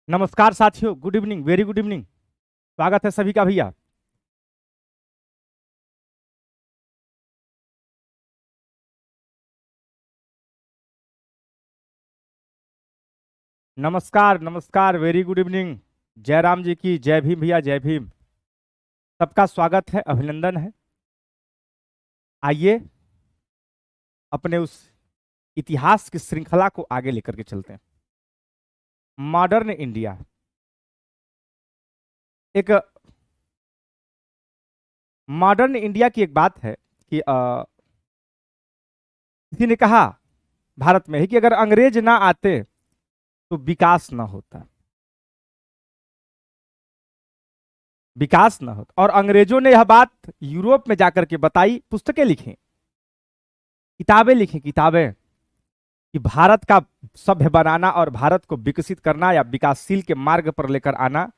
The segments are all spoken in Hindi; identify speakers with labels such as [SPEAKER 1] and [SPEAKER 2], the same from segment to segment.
[SPEAKER 1] नमस्कार साथियों, good evening, very good evening. स्वागत है सभी का भैया। नमस्कार नमस्कार, वेरी गुड इवनिंग। जय राम जी की जय भीम भैया, जय भीम। सबका स्वागत है, अभिनंदन है। आइए अपने उस इतिहास की श्रृंखला को आगे लेकर के चलते हैं। मॉडर्न इंडिया एक मॉडर्न इंडिया की एक बात है कि किसी ने कहा भारत में ही कि अगर अंग्रेज ना आते तो विकास ना होता, विकास ना होता। और अंग्रेजों ने यह बात यूरोप में जाकर के बताई, पुस्तकें लिखी, किताबें लिखी, किताबें कि भारत का सभ्य बनाना और भारत को विकसित करना या विकासशील के मार्ग पर लेकर आना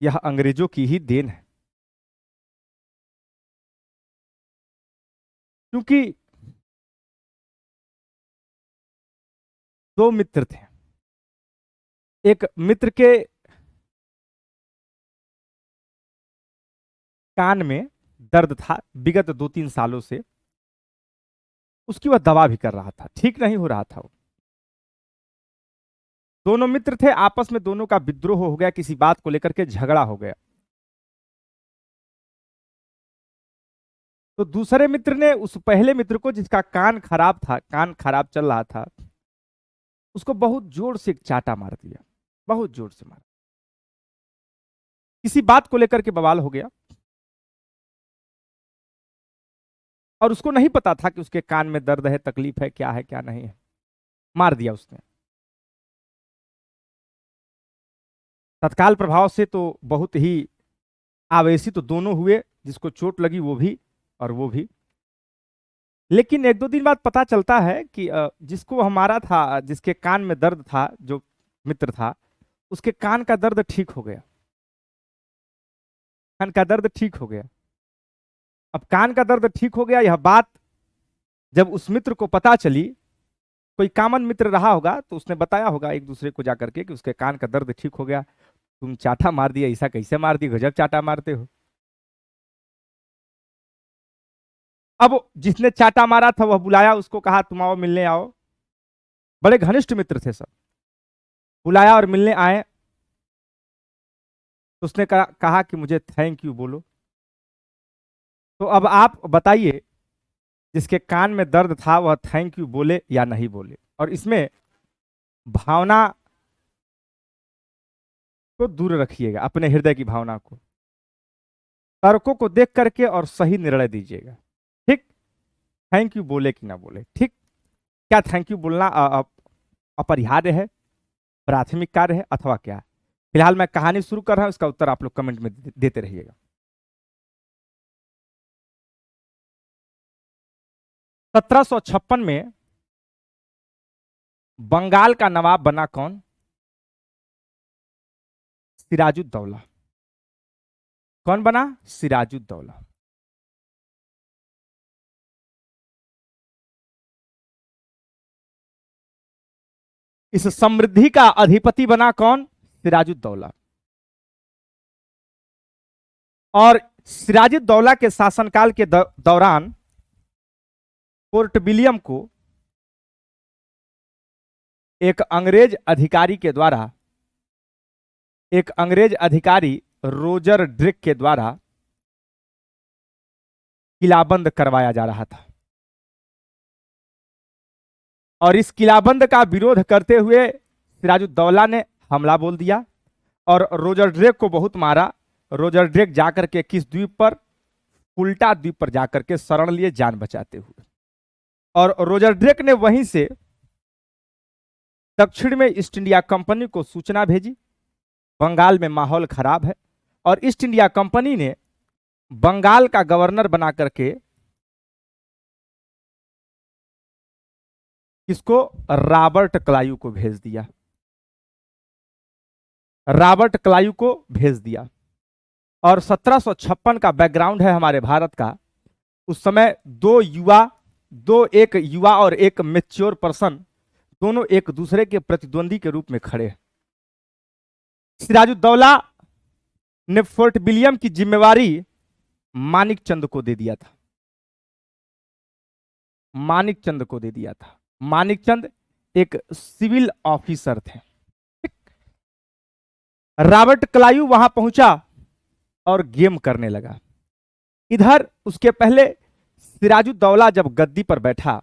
[SPEAKER 1] यह अंग्रेजों की ही देन है। क्योंकि दो मित्र थे, एक मित्र के कान में दर्द था विगत 2-3 सालों से, उसकी वह दवा भी कर रहा था, ठीक नहीं हो रहा था वो। दोनों मित्र थे, आपस में दोनों का विद्रोह हो गया, किसी बात को लेकर के झगड़ा हो गया। तो दूसरे मित्र ने उस पहले मित्र को, जिसका कान खराब था, कान खराब चल रहा था, उसको बहुत जोर से एक चाटा मार दिया, बहुत जोर से मारा। किसी बात को लेकर के बवाल हो गया और उसको नहीं पता था कि उसके कान में दर्द है, तकलीफ है, क्या है क्या नहीं है, मार दिया उसने। तत्काल प्रभाव से तो बहुत ही आवेशित तो दोनों हुए, जिसको चोट लगी वो भी और वो भी। लेकिन 1-2 दिन बाद पता चलता है कि जिसको हमारा था, जिसके कान में दर्द था, जो मित्र था, उसके कान का दर्द ठीक हो गया, कान का दर्द ठीक हो गया। अब कान का दर्द ठीक हो गया, यह बात जब उस मित्र को पता चली, कोई कॉमन मित्र रहा होगा तो उसने बताया होगा एक दूसरे को जाकर के कि उसके कान का दर्द ठीक हो गया। तुम चाटा मार दिया, ऐसा कैसे मार दिया, गजब चाटा मारते हो। अब जिसने चाटा मारा था वह बुलाया, उसको कहा तुम आओ, मिलने आओ। बड़े घनिष्ठ मित्र थे सब, बुलाया और मिलने आए। तो उसने कहा कि मुझे थैंक यू बोलो। तो अब आप बताइए, जिसके कान में दर्द था वह थैंक यू बोले या नहीं बोले। और इसमें भावना को दूर रखिएगा, अपने हृदय की भावना को, तर्कों को देख करके और सही निर्णय दीजिएगा। ठीक, थैंक यू बोले कि ना बोले, ठीक, क्या थैंक यू बोलना अपरिहार्य है, प्राथमिक कार्य है, अथवा क्या। फिलहाल मैं कहानी शुरू कर रहा हूं, इसका उत्तर आप लोग कमेंट में देते रहिएगा। 1756 में बंगाल का नवाब बना कौन? सिराजुद्दौला। कौन बना? सिराजुद्दौला। इस समृद्धि का अधिपति बना कौन? सिराजुद्दौला। और सिराजुद्दौला के शासनकाल के दौरान फोर्ट विलियम को एक अंग्रेज अधिकारी के द्वारा, एक अंग्रेज अधिकारी रोजर ड्रेक के द्वारा किलाबंद करवाया जा रहा था। और इस किलाबंद का विरोध करते हुए सिराजुद्दौला ने हमला बोल दिया और रोजर ड्रेक को बहुत मारा। रोजर ड्रेक जाकर के किस द्वीप पर? उल्टा द्वीप पर जाकर के शरण लिए, जान बचाते हुए। और रोजर ड्रेक ने वहीं से दक्षिण में ईस्ट इंडिया कंपनी को सूचना भेजी, बंगाल में माहौल खराब है। और ईस्ट इंडिया कंपनी ने बंगाल का गवर्नर बना करके किसको? रॉबर्ट क्लाइव को भेज दिया, रॉबर्ट क्लाइव को भेज दिया। और 1756 का बैकग्राउंड है हमारे भारत का। उस समय एक युवा और एक मैच्योर पर्सन, दोनों एक दूसरे के प्रतिद्वंदी के रूप में खड़े हैं। सिराजुद्दौला ने फोर्ट विलियम की जिम्मेवारी मानिक चंद को दे दिया था। मानिक चंद को दे दिया था। मानिक चंद एक सिविल ऑफिसर थे। रॉबर्ट क्लाइव वहां पहुंचा और गेम करने लगा। इधर उसके पहले सिराजुद्दौला जब गद्दी पर बैठा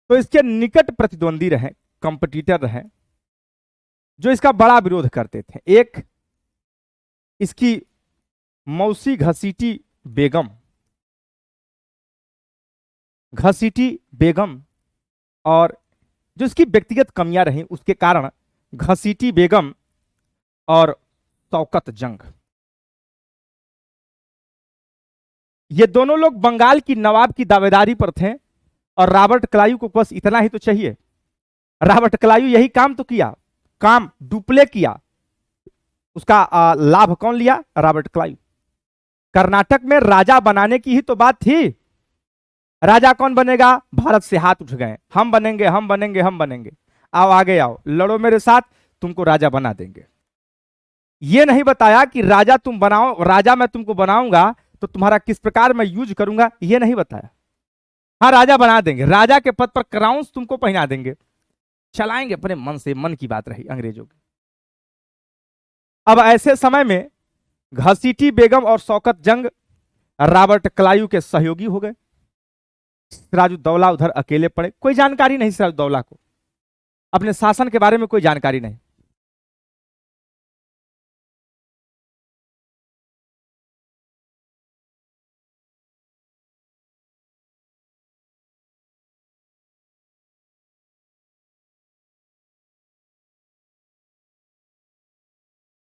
[SPEAKER 1] तो इसके निकट प्रतिद्वंदी रहे, कंपटीटर रहे, जो इसका बड़ा विरोध करते थे। एक इसकी मौसी घसीटी बेगम, और जो इसकी व्यक्तिगत कमियां रहीं उसके कारण घसीटी बेगम और शौकत जंग, ये दोनों लोग बंगाल की नवाब की दावेदारी पर थे। और रॉबर्ट क्लाइव को बस इतना ही तो चाहिए। रॉबर्ट क्लाइव यही काम तो किया, काम डुप्ले किया। उसका लाभ कौन लिया? Robert Clive. कर्नाटक में राजा बनाने की ही तो बात थी। राजा कौन बनेगा? भारत से हाथ उठ गए, हम बनेंगे, हम बनेंगे, हम बनेंगे। आओ आगे आओ, लड़ो मेरे साथ, तुमको राजा बना देंगे। ये नहीं बताया कि राजा तुम बनाओ, राजा मैं तुमको बनाऊंगा तो तुम्हारा किस प्रकार मैं यूज करूंगा, ये नहीं बताया। हाँ, राजा बना देंगे, राजा के पद पर क्राउन्स तुमको पहना देंगे, चलाएंगे अपने मन से। मन की बात रही अंग्रेजों की। अब ऐसे समय में घसीटी बेगम और शौकत जंग रॉबर्ट क्लाइव के सहयोगी हो गए। सिराजुद्दौला उधर अकेले पड़े। कोई जानकारी नहीं सिराजुद्दौला को, अपने शासन के बारे में कोई जानकारी नहीं।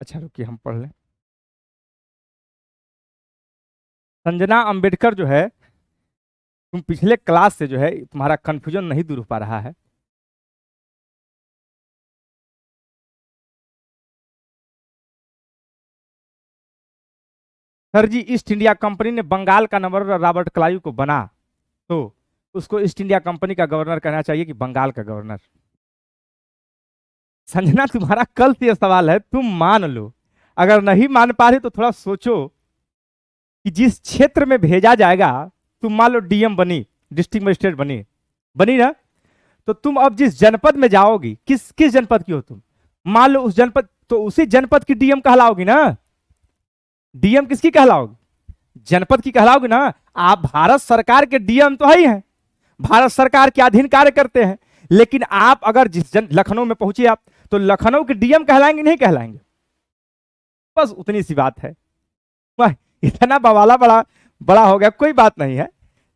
[SPEAKER 1] अच्छा रुकिए, हम पढ़ लें। संजना अंबेडकर जो है, तुम पिछले क्लास से जो है तुम्हारा कंफ्यूजन नहीं दूर हो पा रहा है। सर जी, ईस्ट इंडिया कंपनी ने बंगाल का गवर्नर रॉबर्ट क्लाइव को बना तो उसको ईस्ट इंडिया कंपनी का गवर्नर कहना चाहिए कि बंगाल का गवर्नर? संजना, तुम्हारा कल से यह सवाल है, तुम मान लो। अगर नहीं मान पा रहे तो थोड़ा सोचो कि जिस क्षेत्र में भेजा जाएगा, तुम मान लो डीएम बनी, डिस्ट्रिक्ट मजिस्ट्रेट बनी, बनी ना, तो तुम अब जिस जनपद में जाओगी, किस किस जनपद की हो तुम, मान लो उस जनपद, तो उसी जनपद की डीएम कहलाओगी ना। डीएम किसकी कहलाओगी? जनपद की कहलाओगी ना। आप भारत सरकार के डीएम तो है ही हैं, भारत सरकार के अधीन कार्य करते हैं। लेकिन आप अगर लखनऊ में पहुंचे आप, तो लखनऊ के डीएम कहलाएंगे नहीं कहलाएंगे? बस उतनी सी बात है। वह इतना बवाला बड़ा बड़ा हो गया, कोई बात नहीं है।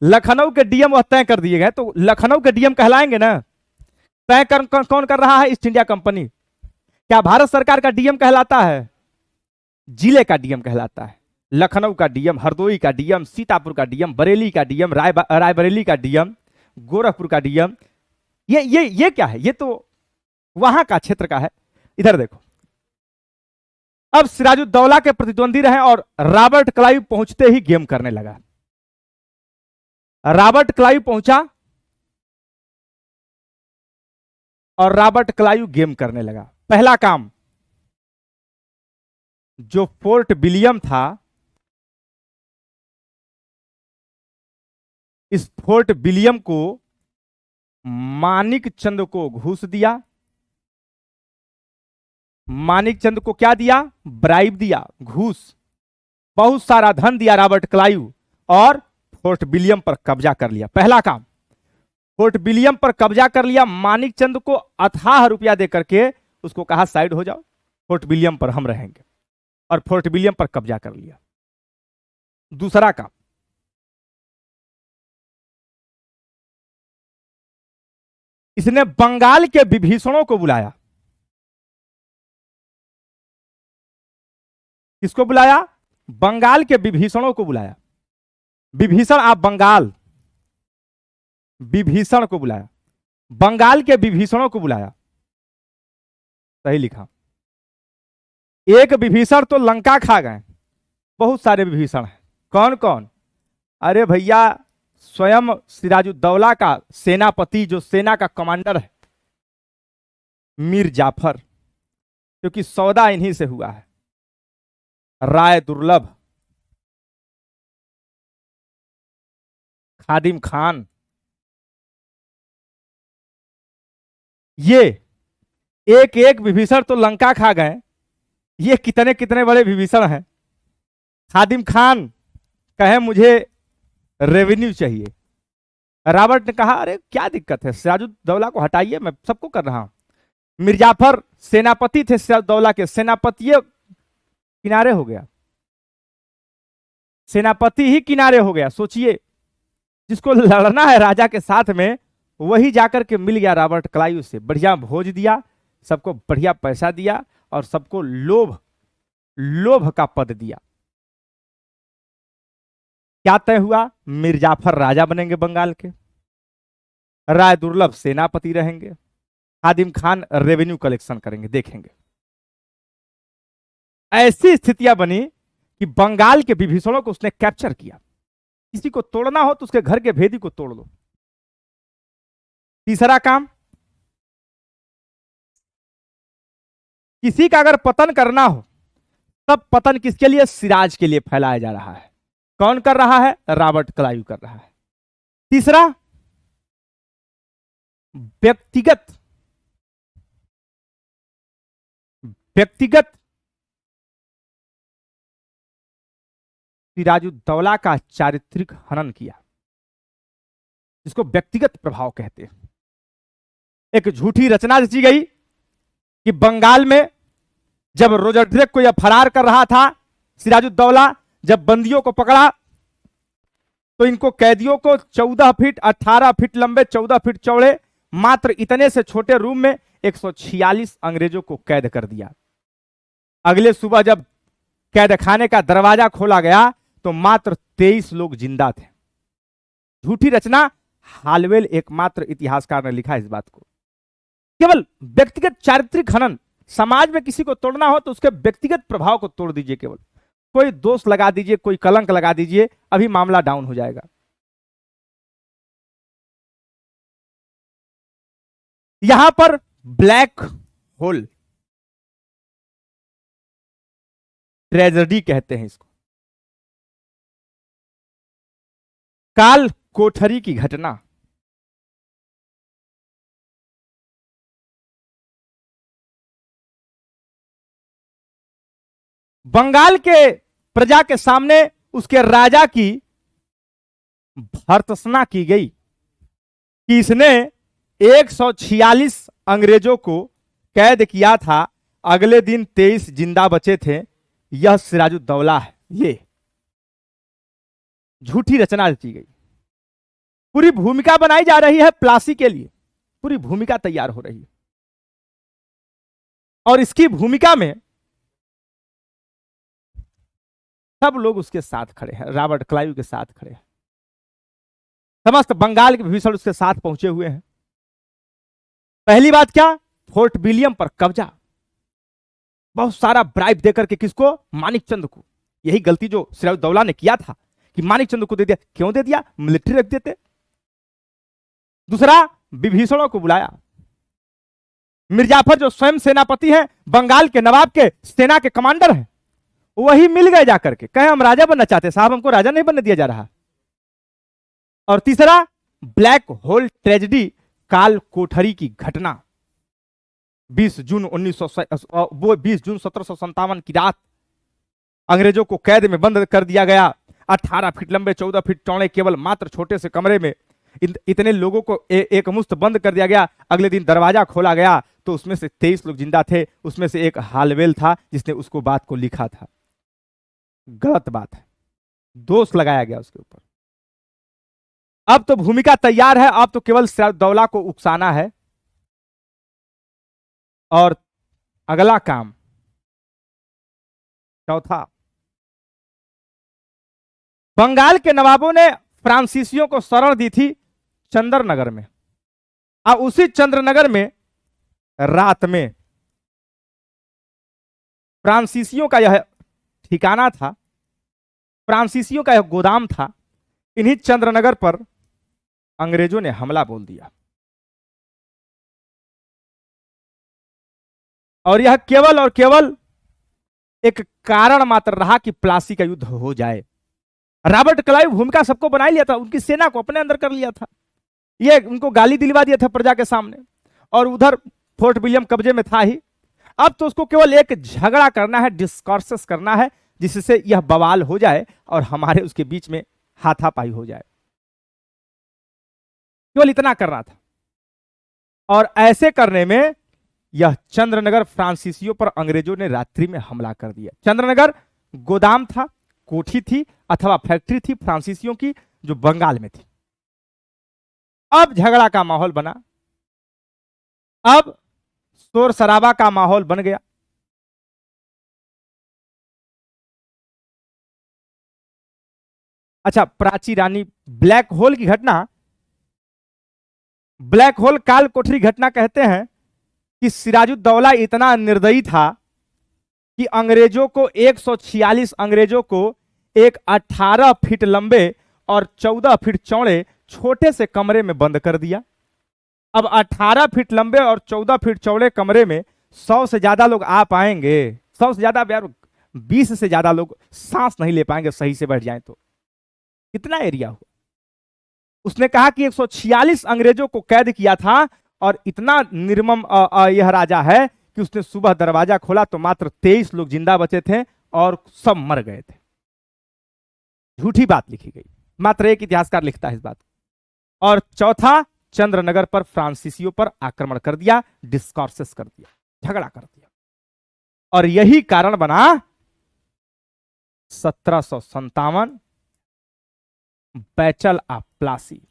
[SPEAKER 1] लखनऊ के डीएम वह तय कर दिए गए, तो लखनऊ के डीएम कहलाएंगे ना। तय कौन कर रहा है? East India company. क्या भारत सरकार का डीएम कहलाता है? जिले का डीएम कहलाता है। लखनऊ का डीएम, हरदोई का डीएम, सीतापुर का डीएम, बरेली का डीएम, रायबरेली का डीएम, गोरखपुर का डीएम। ये क्या है? ये तो वहां का क्षेत्र का है। इधर देखो, अब सिराजुद्दौला के प्रतिद्वंदी रहे और रॉबर्ट क्लाइव पहुंचते ही गेम करने लगा। रॉबर्ट क्लाइव पहुंचा और रॉबर्ट क्लाइव गेम करने लगा। पहला काम, जो फोर्ट विलियम था, इस फोर्ट विलियम को मानिक चंद को घूस दिया। मानिक चंद को क्या दिया? ब्राइब दिया, घूस। बहुत सारा धन दिया रॉबर्ट क्लाइव और फोर्ट विलियम पर कब्जा कर लिया। पहला काम, फोर्ट विलियम पर कब्जा कर लिया। मानिक चंद को अथाह रुपया देकर के उसको कहा साइड हो जाओ, फोर्ट विलियम पर हम रहेंगे, और फोर्ट विलियम पर कब्जा कर लिया। दूसरा काम, इसने बंगाल के विभीषणों को बुलाया। किसको बुलाया? बंगाल के विभीषणों को बुलाया। विभीषण आप बंगाल, विभीषण को बुलाया, बंगाल के विभीषणों को बुलाया। सही लिखा। एक विभीषण तो लंका खा गए, बहुत सारे विभीषण हैं। कौन कौन? अरे भैया, स्वयं सिराजुद्दौला का सेनापति, जो सेना का कमांडर है, मीर जाफर, क्योंकि सौदा इन्हीं से हुआ है। राय दुर्लभ, खादिम खान, ये एक एक विभीषण तो लंका खा गए, ये कितने कितने बड़े विभीषण हैं। खादिम खान कहे मुझे रेवेन्यू चाहिए, रावण ने कहा अरे क्या दिक्कत है, सिराजुद्दौला को हटाइए, मैं सबको कर रहा हूं। मिर्जाफर सेनापति थे सिराजुद्दौला के, सेनापति किनारे हो गया, सेनापति ही किनारे हो गया। सोचिए, जिसको लड़ना है राजा के साथ में, वही जाकर के मिल गया रॉबर्ट क्लाइव से, बढ़िया भोज दिया, सबको बढ़िया पैसा दिया और सबको लोभ लोभ का पद दिया। क्या तय हुआ? मिर्जाफर राजा बनेंगे बंगाल के, राय दुर्लभ सेनापति रहेंगे, खादिम खान रेवेन्यू कलेक्शन करेंगे। देखेंगे ऐसी स्थितियां बनी कि बंगाल के विभीषणों को उसने कैप्चर किया। किसी को तोड़ना हो तो उसके घर के भेदी को तोड़ दो। तीसरा काम, किसी का अगर पतन करना हो, तब पतन किसके लिए? सिराज के लिए फैलाया जा रहा है। कौन कर रहा है? रॉबर्ट क्लाइव कर रहा है। तीसरा, व्यक्तिगत सिराजुद्दौला का चारित्रिक हनन किया, जिसको व्यक्तिगत प्रभाव कहते हैं। एक झूठी रचना रची गई कि बंगाल में जब रोजरड्रेक को यह फरार कर रहा था, सिराजुद्दौला जब बंदियों को पकड़ा तो इनको कैदियों को 14 फीट 18 फीट लंबे 14 फीट चौड़े मात्र इतने से छोटे रूम में 146 अंग्रेजों को कैद कर दिया। अगले सुबह जब कैद खाने का दरवाजा खोला गया तो मात्र 23 लोग जिंदा थे। झूठी रचना, हालवेल एकमात्र इतिहासकार ने लिखा इस बात को। केवल व्यक्तिगत चारित्रिक हनन, समाज में किसी को तोड़ना हो तो उसके व्यक्तिगत प्रभाव को तोड़ दीजिए, केवल कोई दोष लगा दीजिए, कोई कलंक लगा दीजिए, अभी मामला डाउन हो जाएगा। यहां पर ब्लैक होल ट्रेजेडी कहते हैं इसको, काल कोठरी की घटना। बंगाल के प्रजा के सामने उसके राजा की भर्त्सना की गई कि इसने 146 अंग्रेजों को कैद किया था, अगले दिन 23 जिंदा बचे थे, यह सिराजुद्दौला है। ये झूठी रचना रची गई। पूरी भूमिका बनाई जा रही है प्लासी के लिए, पूरी भूमिका तैयार हो रही है और इसकी भूमिका में सब लोग उसके साथ खड़े हैं, रॉबर्ट क्लाइव के साथ खड़े हैं, समस्त बंगाल के विभीषण उसके साथ पहुंचे हुए हैं। पहली बात क्या? फोर्ट विलियम पर कब्जा, बहुत सारा ब्राइब देकर के, किसको? मानिकचंद को। यही गलती जो सिराजुद्दौला ने किया था कि मानिकचंद को दे दिया। क्यों दे दिया? मिलिट्री रख देते। दूसरा, विभीषणों को बुलाया। मिर्जाफर जो स्वयं सेनापति हैं, बंगाल के नवाब के सेना के कमांडर हैं, वही मिल गए जाकर के, कहे हम राजा बनना चाहते, साहब हमको राजा नहीं बनने दिया जा रहा। और तीसरा, ब्लैक होल ट्रेजेडी, काल कोठरी की घटना। 20 जून 1757 की रात अंग्रेजों को कैद में बंद कर दिया गया। 18 फीट लंबे 14 फीट चौड़े केवल मात्र छोटे से कमरे में इतने लोगों को एक मुश्त बंद कर दिया गया। अगले दिन दरवाजा खोला गया तो उसमें से 23 लोग जिंदा थे। उसमें से एक हालवेल था जिसने उसको बात को लिखा था। गलत बात है, दोष लगाया गया उसके ऊपर। अब तो भूमिका तैयार है, अब तो केवल सिराजुद्दौला को उकसाना है। और अगला काम, चौथा, बंगाल के नवाबों ने फ्रांसीसियों को शरण दी थी चंद्रनगर में। और उसी चंद्रनगर में रात में फ्रांसीसियों का यह ठिकाना था, फ्रांसीसियों का यह गोदाम था। इन्हीं चंद्रनगर पर अंग्रेजों ने हमला बोल दिया। और यह केवल और केवल एक कारण मात्र रहा कि प्लासी का युद्ध हो जाए। रॉबर्ट क्लाइव भूमिका सबको बना लिया था, उनकी सेना को अपने अंदर कर लिया था, ये उनको गाली दिलवा दिया था प्रजा के सामने, और उधर फोर्ट विलियम कब्जे में था ही। अब तो उसको केवल एक झगड़ा करना है, डिस्कॉर्सेस करना है, जिससे यह बवाल हो जाए और हमारे उसके बीच में हाथापाई हो जाए, केवल इतना करना था। और ऐसे करने में यह चंद्रनगर फ्रांसीसियों पर अंग्रेजों ने रात्रि में हमला कर दिया। चंद्रनगर गोदाम था, कोठी थी अथवा फैक्ट्री थी फ्रांसीसियों की, जो बंगाल में थी। अब झगड़ा का माहौल बना, अब शोर शराबा का माहौल बन गया। अच्छा, प्राची रानी ब्लैक होल की घटना, ब्लैक होल काल कोठरी घटना कहते हैं कि सिराजुद्दौला इतना निर्दयी था कि अंग्रेजों को 146 अंग्रेजों को एक 18 फीट लंबे और 14 फीट चौड़े छोटे से कमरे में बंद कर दिया। अब 18 फीट लंबे और 14 फीट चौड़े कमरे में 100 से ज्यादा लोग आ पाएंगे? 100 से ज्यादा, 20 से ज्यादा लोग सांस नहीं ले पाएंगे सही से बैठ जाएं तो। कितना एरिया हुआ? उसने कहा कि 146 अंग्रेजों को कैद किया था, और इतना निर्मम यह राजा है कि उसने सुबह दरवाजा खोला तो मात्र 23 लोग जिंदा बचे थे और सब मर गए थे। झूठी बात लिखी गई, मात्र एक इतिहासकार लिखता है इस बात। और चौथा, चंद्रनगर पर फ्रांसीसियों पर आक्रमण कर दिया, डिस्कॉर्सेस कर दिया, झगड़ा कर दिया, और यही कारण बना 1757 बैटल ऑफ प्लासी।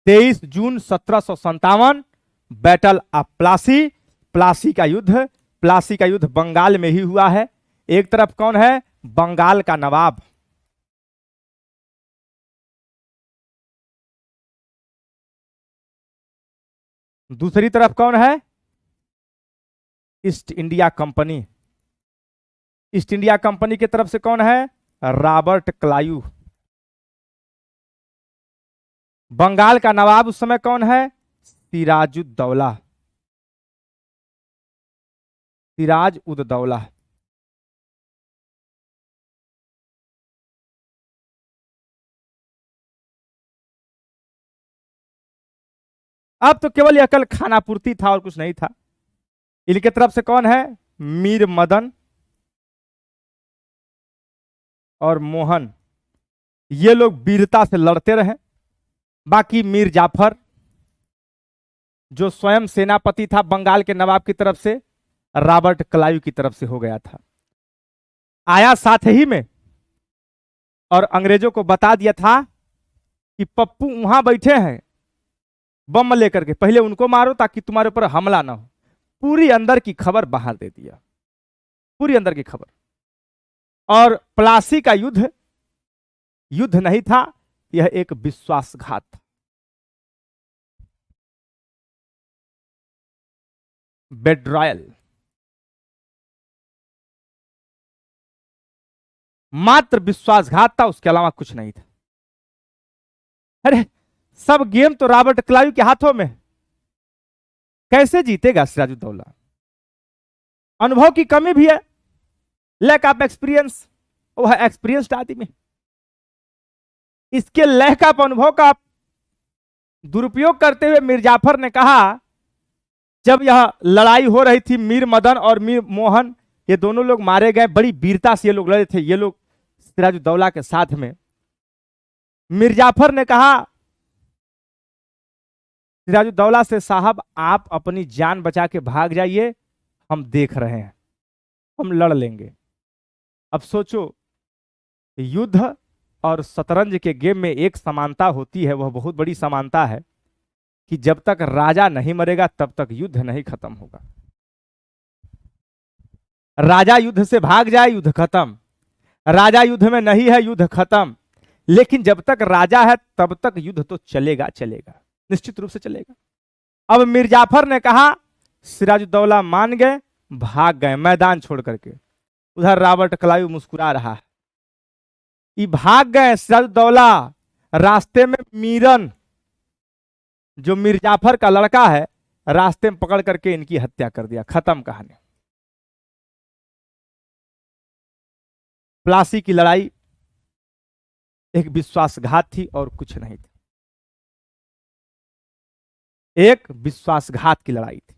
[SPEAKER 1] तेईस जून 1757 बैटल ऑफ प्लासी, प्लासी का युद्ध। प्लासी का युद्ध बंगाल में ही हुआ है। एक तरफ कौन है? बंगाल का नवाब, दूसरी तरफ कौन है? East India company. East India company की तरफ से कौन है? Robert Clive. बंगाल का नवाब उस समय कौन है? सिराजुद्दौला, सिराज उद दौला। अब तो केवल यह कल खाना पूर्ति था और कुछ नहीं था। इनके तरफ से कौन है? मीर मदन और मोहन, ये लोग वीरता से लड़ते रहे। बाकी मीर जाफर, जो स्वयं सेनापति था बंगाल के नवाब की तरफ से, रॉबर्ट क्लाइव की तरफ से हो गया था, आया साथ ही में और अंग्रेजों को बता दिया था कि पप्पू वहां बैठे हैं बम लेकर के, पहले उनको मारो ताकि तुम्हारे ऊपर हमला ना हो। पूरी अंदर की खबर बाहर दे दिया, पूरी अंदर की खबर। और प्लासी का युद्ध युद्ध नहीं था, यह एक विश्वासघात था। बेड्रॉयल, मात्र विश्वासघात था, उसके अलावा कुछ नहीं था। अरे सब गेम तो रॉबर्ट क्लाइव के हाथों में, कैसे जीतेगा सिराजुद्दौला? अनुभव की कमी भी है, लैक ऑफ एक्सपीरियंस। वो है एक्सपीरियंस्ड आदमी, इसके लैक ऑफ अनुभव का दुरुपयोग करते हुए मिर्जाफर ने कहा, जब यह लड़ाई हो रही थी, मीर मदन और मीर मोहन ये दोनों लोग मारे गए, बड़ी वीरता से ये लोग लड़े थे, ये लोग सिराजुद्दौला के साथ में। मिर्जाफर ने कहा सिराजुद्दौला से, साहब आप अपनी जान बचा के भाग जाइए, हम देख रहे हैं, हम लड़ लेंगे। अब सोचो, युद्ध और शतरंज के गेम में एक समानता होती है, वह बहुत बड़ी समानता है कि जब तक राजा नहीं मरेगा तब तक युद्ध नहीं खत्म होगा। राजा युद्ध से भाग जाए, युद्ध खत्म। राजा युद्ध में नहीं है, युद्ध खत्म। लेकिन जब तक राजा है तब तक युद्ध तो चलेगा, चलेगा, निश्चित रूप से चलेगा। अब मिर्जाफर ने कहा, सिराजुद्दौला मान गए, भाग गए मैदान छोड़ करके। उधर रॉबर्ट क्लाइव मुस्कुरा रहा है, ये भाग गए सिराजुद्दौला, रास्ते में मीरन जो मीर जाफर का लड़का है, रास्ते में पकड़ करके इनकी हत्या कर दिया। खत्म कहानी। प्लासी की लड़ाई एक विश्वासघात थी और कुछ नहीं था। एक विश्वासघात की लड़ाई थी।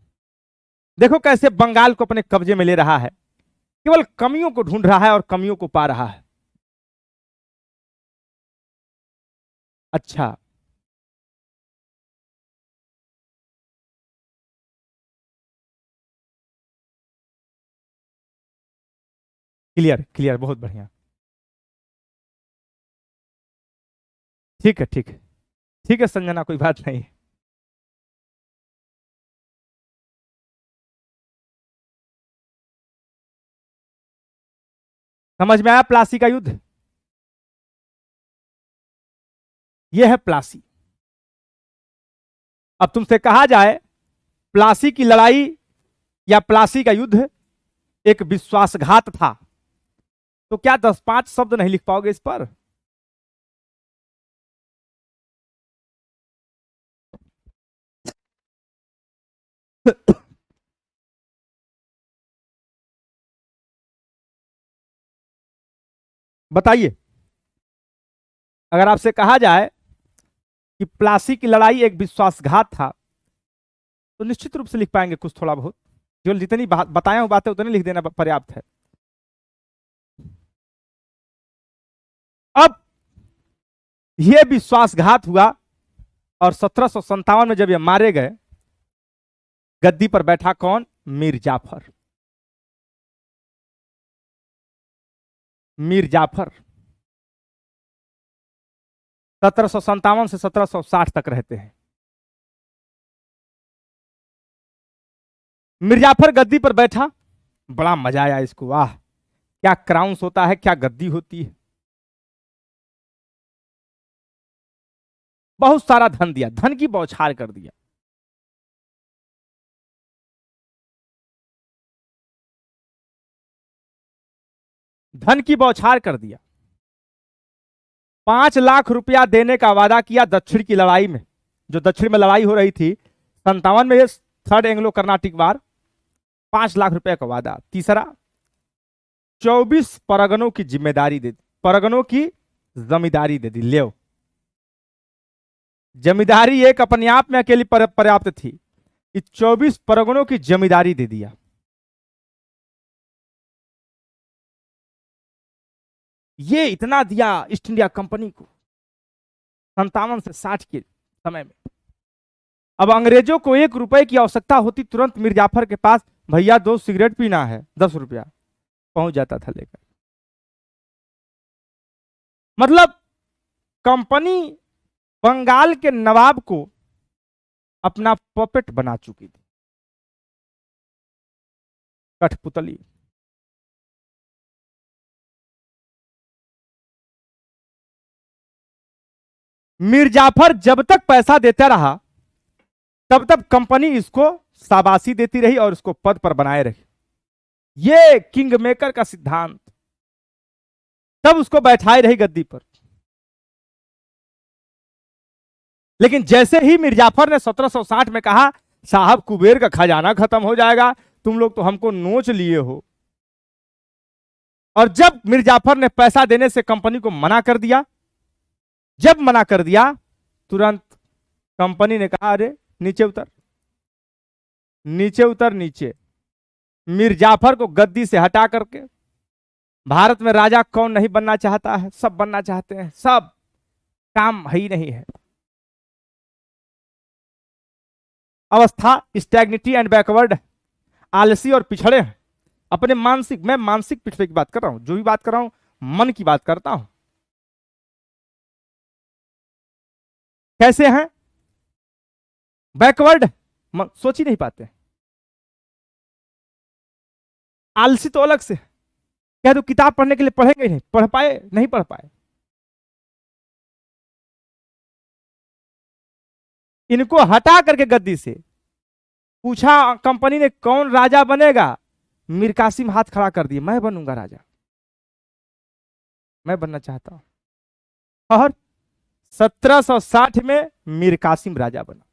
[SPEAKER 1] देखो कैसे बंगाल को अपने कब्जे में ले रहा है, केवल कमियों को ढूंढ रहा है और कमियों को पा रहा है। अच्छा, क्लियर क्लियर, बहुत बढ़िया। ठीक है ठीक है ठीक है संजना, कोई बात नहीं। समझ में आया प्लासी का युद्ध? यह है प्लासी। अब तुमसे कहा जाए प्लासी की लड़ाई या प्लासी का युद्ध एक विश्वासघात था, तो क्या 10-5 शब्द नहीं लिख पाओगे इस पर? बताइए, अगर आपसे कहा जाए कि प्लासी की लड़ाई एक विश्वासघात था, तो निश्चित रूप से लिख पाएंगे कुछ थोड़ा बहुत। जो जितनी बताया हूं बातें उतनी लिख देना पर्याप्त है। अब यह विश्वासघात हुआ और 1757 में जब ये मारे गए, गद्दी पर बैठा कौन? मीर जाफर। मीर जाफर 1757 से 1760 तक रहते हैं। मिर्जाफर गद्दी पर बैठा, बड़ा मजा आया इसको। वाह, क्या क्राउन्स होता है, क्या गद्दी होती है। बहुत सारा धन दिया, धन की बौछार कर दिया। धन की बौछार कर दिया। 5 लाख रुपया देने का वादा किया दक्षिण की लड़ाई में, जो दक्षिण में लड़ाई हो रही थी 57 में, थर्ड एंग्लो कर्नाटिक वार। 5 लाख रुपए का वादा। तीसरा, 24 परगनों की जिम्मेदारी दे दी, परगनों की जमींदारी दे दी। ले, जमींदारी एक अपने आप में अकेली पर्याप्त थी, 24 परगनों की जमींदारी दे दिया। ये इतना दिया ईस्ट इंडिया कंपनी को 57 से 60 के समय में। अब अंग्रेजों को 1 रुपए की आवश्यकता होती, तुरंत मिर्जाफर के पास, भैया 2 सिगरेट पीना है, 10 रुपया, पहुंच जाता था लेकर। मतलब कंपनी बंगाल के नवाब को अपना पपेट बना चुकी थी, कठपुतली। मिर्जाफर जब तक पैसा देता रहा, तब तक कंपनी इसको शाबाशी देती रही और इसको पद पर बनाए रही। ये किंग मेकर का सिद्धांत, तब उसको बैठाए रही गद्दी पर। लेकिन जैसे ही मिर्जाफर ने 1760 में कहा, साहब कुबेर का खजाना खत्म हो जाएगा, तुम लोग तो हमको नोच लिए हो, और जब मिर्जाफर ने पैसा देने से कंपनी को मना कर दिया, जब मना कर दिया, तुरंत कंपनी ने कहा, अरे नीचे उतर, नीचे उतर, नीचे। मिर्जाफर को गद्दी से हटा करके, भारत में राजा कौन नहीं बनना चाहता है, सब बनना चाहते हैं, सब काम ही नहीं है। अवस्था स्टैग्निटी एंड बैकवर्ड, आलसी और पिछड़े हैं अपने मानसिक, मैं मानसिक पिछड़े की बात कर रहा हूं, जो भी बात कर रहा हूं मन की बात करता हूं। कैसे हैं? बैकवर्ड, सोच ही नहीं पाते। आलसी तो अलग से, कह दो किताब पढ़ने के लिए पढ़ेंगे ही नहीं, पढ़ पाए? नहीं पढ़ पाए। इनको हटा करके गद्दी से पूछा कंपनी ने कौन राजा बनेगा, मीर कासिम हाथ खड़ा कर दिए, मैं बनूंगा राजा, मैं बनना चाहता हूं। और 1760 में मीर कासिम राजा बना।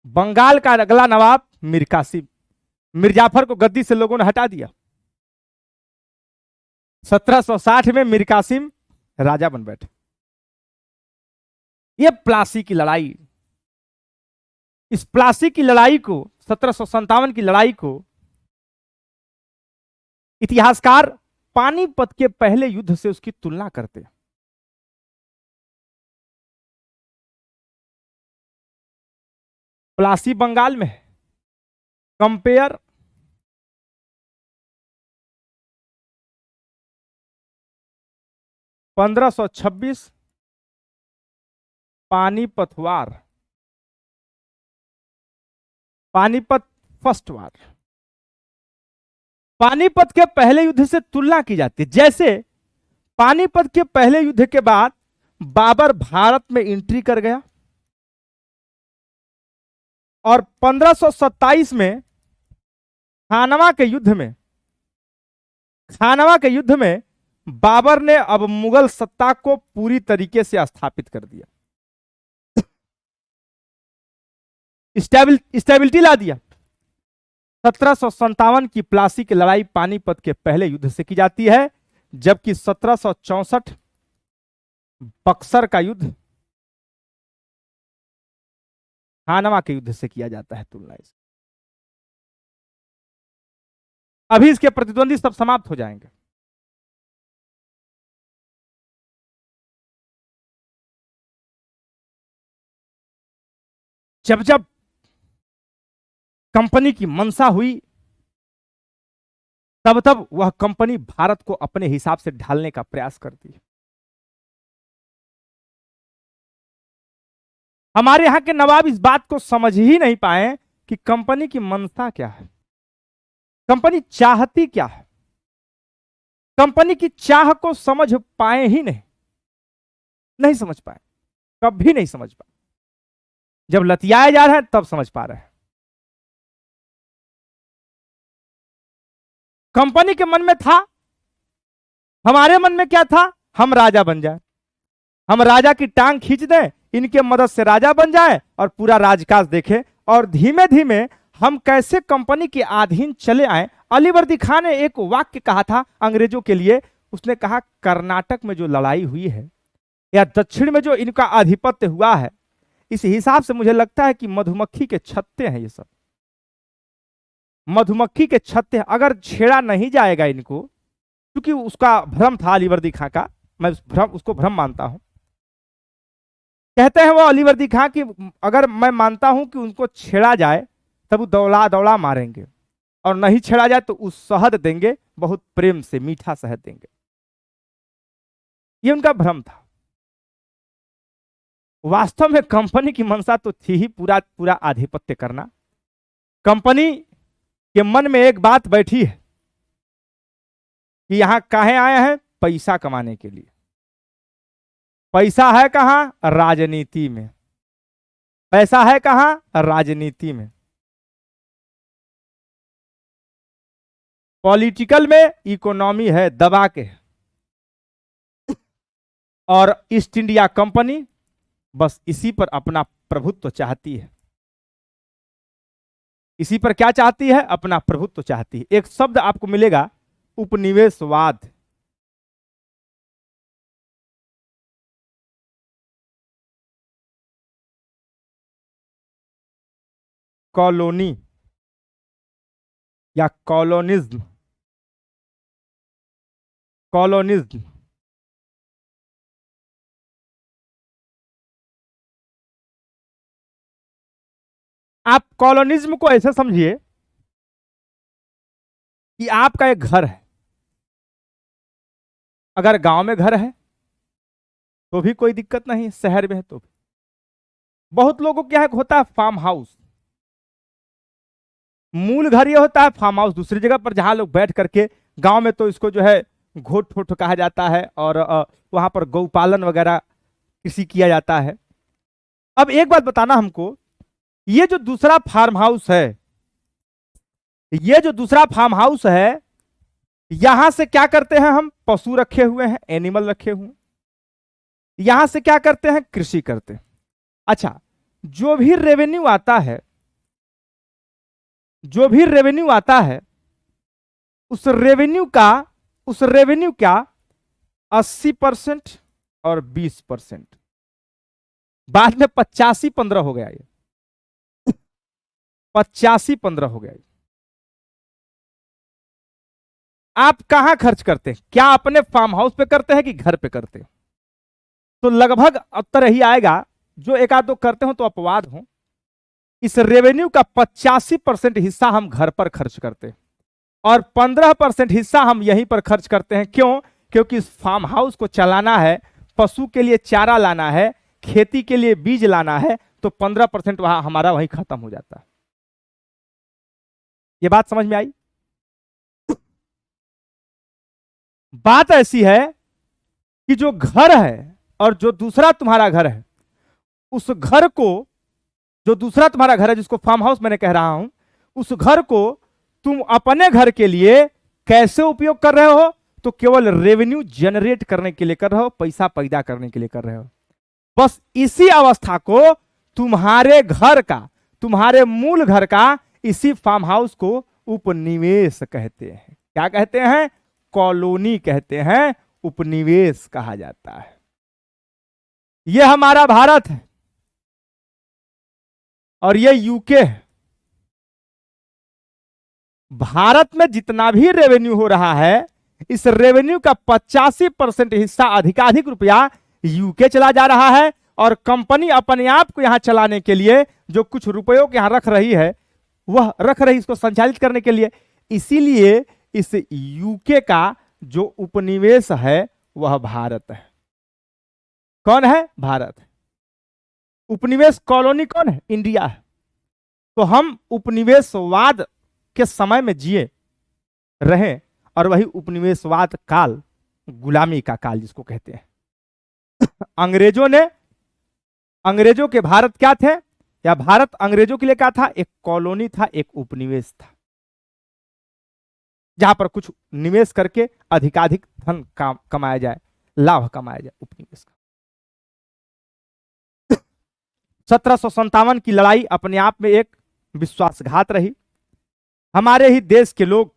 [SPEAKER 1] बंगाल का अगला नवाब मीर कासिम, मिर्जाफर को गद्दी से लोगों ने हटा दिया। 1760 में मीर कासिम राजा बन बैठे। ये प्लासी की लड़ाई, इस प्लासी की लड़ाई को, 1757 की लड़ाई को इतिहासकार पानीपत के पहले युद्ध से उसकी तुलना करते हैं। प्लासी बंगाल में है। कंपेयर (1526) पानीपत वार, पानीपत फर्स्ट वार। पानीपत के पहले युद्ध से तुलना की जाती है। जैसे पानीपत के पहले युद्ध के बाद बाबर भारत में एंट्री कर गया और 1527 में खानवा के युद्ध में बाबर ने अब मुगल सत्ता को पूरी तरीके से स्थापित कर दिया, स्टेबिलिटी ला दिया। 1757 की प्लासी की लड़ाई पानीपत के पहले युद्ध से की जाती है, जबकि 1764 बक्सर का युद्ध खानवा के युद्ध से किया जाता है तुलना से। अभी इसके प्रतिद्वंदी सब समाप्त हो जाएंगे। जब जब कंपनी की मंशा हुई, तब तब वह कंपनी भारत को अपने हिसाब से ढालने का प्रयास करती है। हमारे यहां के नवाब इस बात को समझ ही नहीं पाए कि कंपनी की मंशा क्या है, कंपनी चाहती क्या है। कंपनी की चाह को समझ पाए ही नहीं समझ पाए, कभी नहीं समझ पाए। जब लतियाए जा रहे हैं तब समझ पा रहे हैं। कंपनी के मन में था, हमारे मन में क्या था, हम राजा बन जाए, हम राजा की टांग खींच दें, इनके मदद से राजा बन जाए और पूरा राजकाज देखें, और धीमे धीमे हम कैसे कंपनी के अधीन चले आए। अलीवर्दी खान ने एक वाक्य कहा था अंग्रेजों के लिए, उसने कहा कर्नाटक में जो लड़ाई हुई है या दक्षिण में जो इनका आधिपत्य हुआ है, इस हिसाब से मुझे लगता है कि मधुमक्खी के छत्ते हैं ये सब, मधुमक्खी के छत्ते। अगर छेड़ा नहीं जाएगा इनको, क्योंकि उसका भ्रम था अलीवर्दी खां का, मैं उसको भ्रम मानता हूं। कहते हैं वो अलीवर्दी खां कि अगर मैं मानता हूं कि उनको छेड़ा जाए तब वो दौड़ा दौड़ा मारेंगे, और नहीं छेड़ा जाए तो उस शहद देंगे, बहुत प्रेम से मीठा शहद देंगे। ये उनका भ्रम था। वास्तव में कंपनी की मंशा तो थी ही पूरा आधिपत्य करना। कंपनी के मन में एक बात बैठी है कि यहां काहे आए हैं, पैसा कमाने के लिए। पैसा है कहां, राजनीति में। पैसा है कहां, राजनीति में। पॉलिटिकल में इकोनॉमी है, दबा के। और ईस्ट इंडिया कंपनी बस इसी पर अपना प्रभुत्व चाहती है। इसी पर क्या चाहती है, अपना प्रभुत्व चाहती है। एक शब्द आपको मिलेगा, उपनिवेशवाद। कॉलोनी या कॉलोनिज्म, कॉलोनिज्म। आप कॉलोनिज्म को ऐसे समझिए कि आपका एक घर है, अगर गांव में घर है तो भी कोई दिक्कत नहीं, शहर में है तो भी। बहुत लोगों को क्या है, होता है फार्म हाउस। मूल घर ये होता है, फार्म हाउस दूसरी जगह पर जहां लोग बैठ करके, गांव में तो इसको जो है घोट ठोट कहा जाता है, और वहां पर गौपालन वगैरह कृषि किया जाता है। अब एक बात बताना हमको, ये जो दूसरा फार्म हाउस है, ये जो दूसरा फार्म हाउस है, यहां से क्या करते हैं हम, पशु रखे हुए हैं, एनिमल रखे हुए हैं। यहां से क्या करते हैं, कृषि करते हैं। अच्छा, जो भी रेवेन्यू आता है, जो भी रेवेन्यू आता है, उस रेवेन्यू का, उस रेवेन्यू का 80% और 20%, बाद में 85-15 हो गया, ये 85-15 हो गया। आप कहां खर्च करते हैं, क्या अपने फार्म हाउस पे करते हैं कि घर पे करते हैं? तो लगभग उत्तर ही आएगा, जो एक आध दो करते हो तो अपवाद हो। इस रेवेन्यू का 85% हिस्सा हम घर पर खर्च करते हैं और 15% हिस्सा हम यहीं पर खर्च करते हैं। क्यों? क्योंकि इस फार्म हाउस को चलाना है, पशु के लिए चारा लाना है, खेती के लिए बीज लाना है, तो 15% वहां हमारा वहीं खत्म हो जाता है। ये बात समझ में आई? बात ऐसी है कि जो घर है और जो दूसरा तुम्हारा घर है, उस घर को, जो दूसरा तुम्हारा घर है जिसको फार्म हाउस मैंने कह रहा हूं, उस घर को तुम अपने घर के लिए कैसे उपयोग कर रहे हो? तो केवल रेवेन्यू जनरेट करने के लिए कर रहे हो, पैसा पैदा करने के लिए कर रहे हो। बस इसी अवस्था को तुम्हारे घर का, तुम्हारे मूल घर का, इसी फार्म हाउस को उपनिवेश कहते हैं। क्या कहते हैं? कॉलोनी कहते हैं, उपनिवेश कहा जाता है। यह हमारा भारत है और यह यूके है। भारत में जितना भी रेवेन्यू हो रहा है, इस रेवेन्यू का 85% हिस्सा, अधिकाधिक रुपया यूके चला जा रहा है और कंपनी अपने आप को यहां चलाने के लिए जो कुछ रुपयों को यहां रख रही है, वह रख रही इसको संचालित करने के लिए। इसीलिए इस यूके का जो उपनिवेश है वह भारत है। कौन है? भारत है। उपनिवेश कॉलोनी कौन है? इंडिया है। तो हम उपनिवेशवाद के समय में जिए रहे और वही उपनिवेशवाद काल, गुलामी का काल जिसको कहते हैं। अंग्रेजों ने, अंग्रेजों के भारत क्या थे, या भारत अंग्रेजों के लिए क्या था? एक कॉलोनी था, एक उपनिवेश था, जहां पर कुछ निवेश करके अधिकाधिक धन कमाया जाए, लाभ कमाया जाए, उपनिवेश का। 1757 की लड़ाई अपने आप में एक विश्वासघात रही। हमारे ही देश के लोग